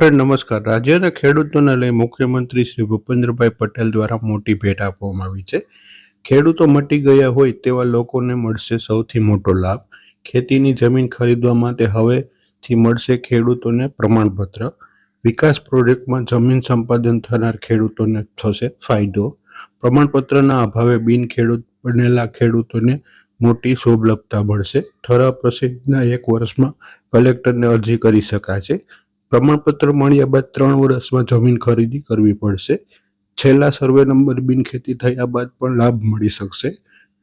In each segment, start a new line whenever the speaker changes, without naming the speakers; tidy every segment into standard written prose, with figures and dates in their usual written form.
Friend નમસ્કાર। રાજ્યના ખેડૂતોને લઈ મુખ્યમંત્રી શ્રી ભૂપેન્દ્રભાઈ પટેલ દ્વારા મોટી ભેટ આપવામાં આવી છે। ખેડૂતો મટી ગયા હોય તેવા લોકોને મળશે સૌથી મોટો લાભ। ખેતીની જમીન ખરીદવા માટે હવેથી મળશે ખેડૂતોને પ્રમાણપત્ર। વિકાસ પ્રોજેક્ટમાં જમીન સંપાદન થનાર ખેડૂતોને થશે ફાયદો। પ્રમાણપત્રના અભાવે બિનખેડૂત બનેલા ખેડૂતોને મોટી સુલભતા મળશે। ઠરાવ પ્રસિદ્ધના 1 વર્ષમાં કલેક્ટરને અરજી કરી શકાશે। પ્રમાણપત્ર મળ્યા બાદ 3 વર્ષમાં જમીન ખરીદી કરવી પડશે। છેલ્લા સર્વે નંબર બિનખેતી થયા બાદ પણ લાભ મળી શકશે।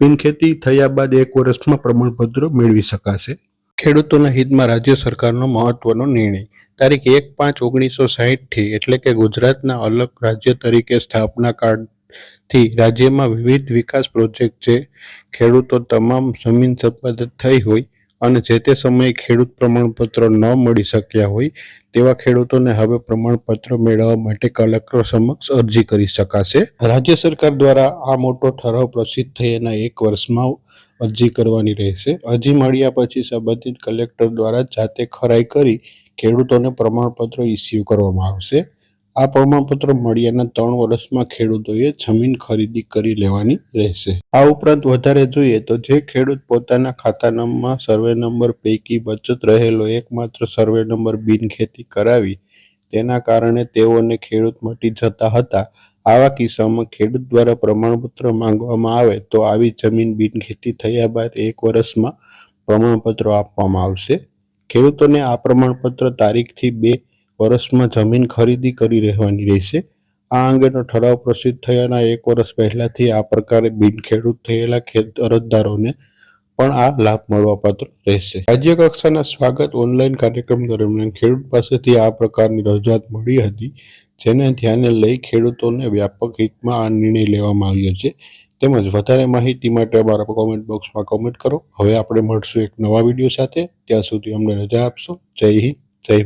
બિનખેતી થયા બાદ 1 વર્ષમાં પ્રમાણપત્ર મેળવી શકાશે। ખેડૂતોના હિતમાં રાજ્ય સરકારનો મહત્વનો નિર્ણય। તારીખ 1/5/1960 એટલે કે ગુજરાતના અલગ રાજ્ય તરીકે સ્થાપના કાળથી રાજ્યમાં વિવિધ વિકાસ પ્રોજેક્ટ જે ખેડૂતો તમામ જમીન સંપાદિત થઈ હોય અને જે તે સમયે ખેડૂત પ્રમાણપત્ર ન મળી શક્યા હોય તેવા ખેડૂતોને હવે પ્રમાણપત્ર મેળવવા માટે કલેક્ટર સમક્ષ અરજી કરી શકાશે। રાજ્ય સરકાર દ્વારા આ મોટો ઠરાવ પ્રસિદ્ધ થયાના 1 વર્ષમાં અરજી કરવાની રહેશે। અરજી મળ્યા પછી સંબંધિત કલેક્ટર દ્વારા જાતે ખરાઈ કરી ખેડૂતોને પ્રમાણપત્ર ઇસ્યુ કરવામાં આવશે। આ પ્રમાણપત્ર મળ્યાના 3 વર્ષમાં ખેડૂતોએ જમીન ખરીદી કરી લેવાની રહેશે। આ ઉપરાંત વધારે જોઈએ તો જે ખેડૂત પોતાના ખાતામાં સર્વે નંબર પૈકી બચત રહેલો એકમાત્ર સર્વે નંબર બિનખેતી કરાવી તેના કારણે તેઓને ખેડૂત મટી જતા હતા, આવા કિસ્સામાં ખેડૂત દ્વારા પ્રમાણપત્ર માંગવામાં આવે તો આવી જમીન બિનખેતી થયા બાદ 1 વર્ષમાં પ્રમાણપત્રો આપવામાં આવશે। ખેડૂતોને આ પ્રમાણપત્ર તારીખથી 2 વર્ષમાં જમીન ખરીદી કરી રહેવાની રહેશે। આ અંગેનો ઠરાવ પ્રસિદ્ધ થયાના 1 વર્ષ પહેલાથી આ પ્રકારે બિનખેડૂત થયેલા અરજદારોને પણ આ લાભ મળવાપાત્ર રહેશે। રાજ્ય કક્ષાના સ્વાગત ઓનલાઈન કાર્યક્રમ દરમિયાન ખેડૂત પાસેથી આ પ્રકારની રજૂઆત મળી હતી, જેને ધ્યાને લઈ ખેડૂતોને વ્યાપક હિતમાં આ નિર્ણય લેવામાં આવ્યો છે। તેમજ વધારે માહિતી માટે અમારા કોમેન્ટ બોક્સમાં કોમેન્ટ કરો। હવે આપણે મળશું એક નવા વિડીયો સાથે, ત્યાં સુધી અમને રજા આપશો। જય હિન્દ, જય ભારત।